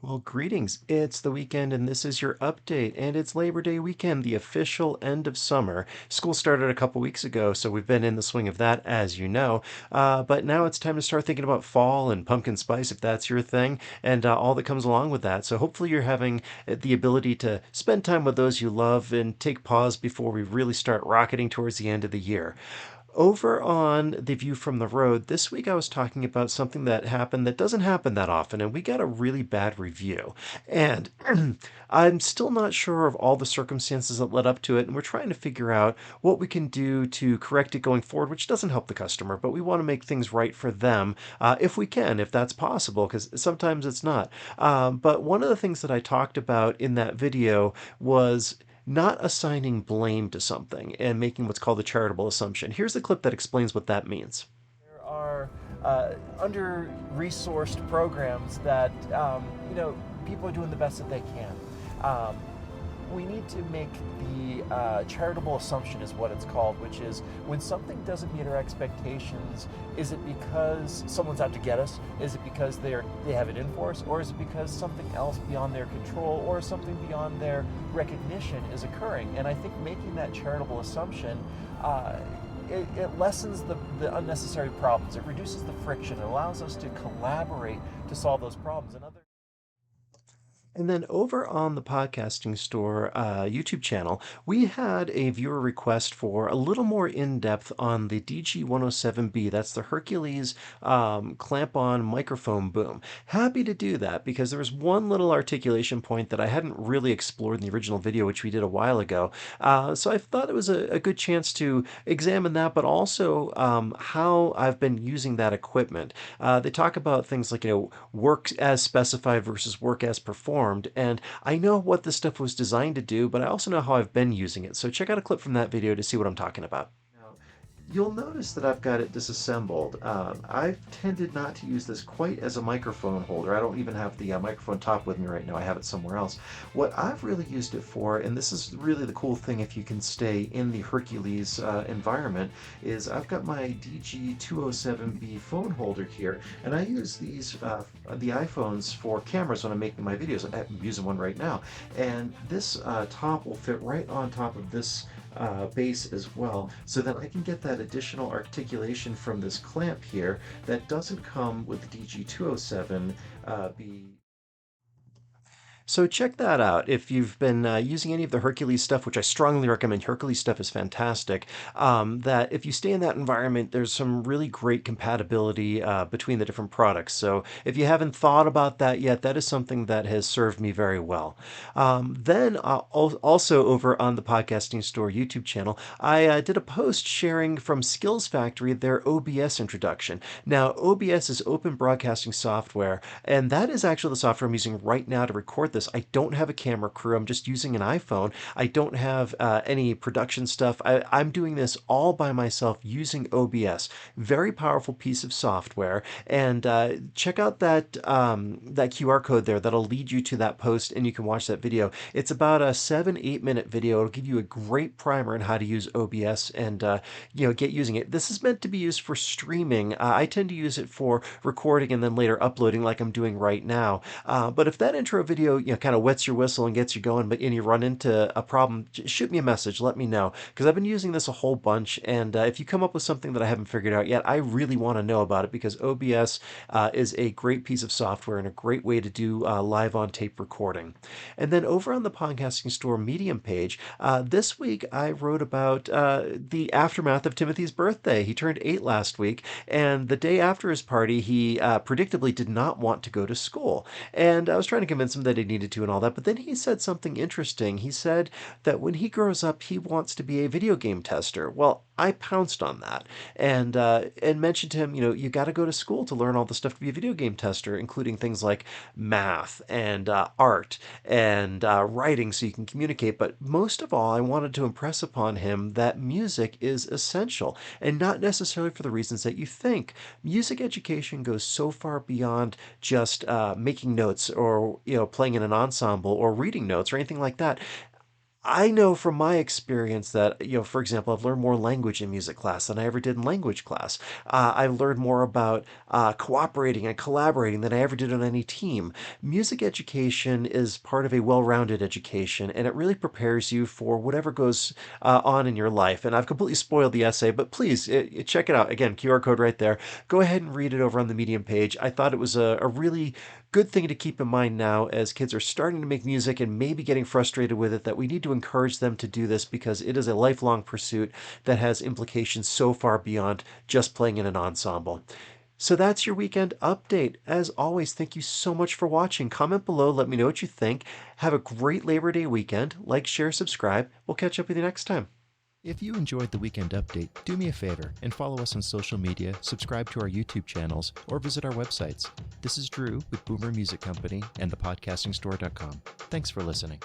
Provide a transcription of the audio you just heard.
Well, greetings. It's the weekend, and this is your update. And it's Labor Day weekend, the official end of summer. School started a couple weeks ago, so we've been in the swing of that, as you know. But now it's time to start thinking about fall and pumpkin spice, if that's your thing, and all that comes along with that. So hopefully, you're having the ability to spend time with those you love and take pause before we really start rocketing towards the end of the year. Over on The View from the Road, this week I was talking about something that happened that doesn't happen that often, and we got a really bad review. And I'm still not sure of all the circumstances that led up to it, and we're trying to figure out what we can do to correct it going forward, which doesn't help the customer, but we want to make things right for them if we can, if that's possible, because sometimes it's not. But one of the things that I talked about in that video was not assigning blame to something and making what's called a charitable assumption. Here's a clip that explains what that means. There are under-resourced programs that people are doing the best that they can. Um, we need to make the charitable assumption is what it's called, which is when something doesn't meet our expectations, is it because someone's out to get us? Is it because they have it in for us? Or is it because something else beyond their control or something beyond their recognition is occurring? And I think making that charitable assumption it lessens the unnecessary problems. It reduces the friction. It allows us to collaborate to solve those problems. And then over on the Podcasting Store YouTube channel, we had a viewer request for a little more in depth on the DG107B. That's the Hercules clamp on microphone boom. Happy to do that because there was one little articulation point that I hadn't really explored in the original video, which we did a while ago. So I thought it was a good chance to examine that, but also how I've been using that equipment. They talk about things like, work as specified versus work as performed. And I know what this stuff was designed to do, but I also know how I've been using it. So check out a clip from that video to see what I'm talking about. Now, you'll notice that I've got it disassembled. I've tended not to use this quite as a microphone holder. I don't even have the microphone top with me right now. I have it somewhere else. What I've really used it for, and this is really the cool thing if you can stay in the Hercules environment, is I've got my DG207B phone holder here, and I use the iPhones for cameras when I'm making my videos. I'm using one right now, and this top will fit right on top of this base as well, so that I can get that additional articulation from this clamp here that doesn't come with the DG207B. So check that out. If you've been using any of the Hercules stuff, which I strongly recommend, Hercules stuff is fantastic. That if you stay in that environment, there's some really great compatibility between the different products. So if you haven't thought about that yet, that is something that has served me very well. Then also over on the Podcasting Store YouTube channel, I did a post sharing from Skills Factory their OBS introduction. Now, OBS is open broadcasting software, and that is actually the software I'm using right now to record this. I don't have a camera crew. I'm just using an iPhone. I don't have any production stuff. I'm doing this all by myself using OBS. Very powerful piece of software. And check out that QR code there. That'll lead you to that post, and you can watch that video. It's about a 7-8 minute video. It'll give you a great primer on how to use OBS and get using it. This is meant to be used for streaming. I tend to use it for recording and then later uploading, like I'm doing right now. But if that intro video kind of wets your whistle and gets you going, and you run into a problem, shoot me a message. Let me know, because I've been using this a whole bunch. And if you come up with something that I haven't figured out yet, I really want to know about it, because OBS is a great piece of software and a great way to do live on tape recording. And then over on the Podcasting Store Medium page, this week I wrote about the aftermath of Timothy's birthday. He turned 8 last week, and the day after his party, he predictably did not want to go to school. And I was trying to convince him that he needed to and all that, but then he said something interesting. He said that when he grows up, he wants to be a video game tester. Well, I pounced on that and mentioned to him, you got to go to school to learn all the stuff to be a video game tester, including things like math and art and writing, so you can communicate. But most of all, I wanted to impress upon him that music is essential, and not necessarily for the reasons that you think. Music education goes so far beyond just making notes, or playing in an ensemble, or reading notes, or anything like that. I know from my experience that, for example, I've learned more language in music class than I ever did in language class. I've learned more about cooperating and collaborating than I ever did on any team. Music education is part of a well-rounded education, and it really prepares you for whatever goes on in your life. And I've completely spoiled the essay, but please check it out. Again, QR code right there. Go ahead and read it over on the Medium page. I thought it was a really good thing to keep in mind now as kids are starting to make music and maybe getting frustrated with it, that we need to encourage them to do this because it is a lifelong pursuit that has implications so far beyond just playing in an ensemble. So that's your weekend update. As always, thank you so much for watching. Comment below, let me know what you think. Have a great Labor Day weekend. Like, share, subscribe. We'll catch up with you next time. If you enjoyed the Weekend Update, do me a favor and follow us on social media, subscribe to our YouTube channels, or visit our websites. This is Drew with Boomer Music Company and thepodcastingstore.com. Thanks for listening.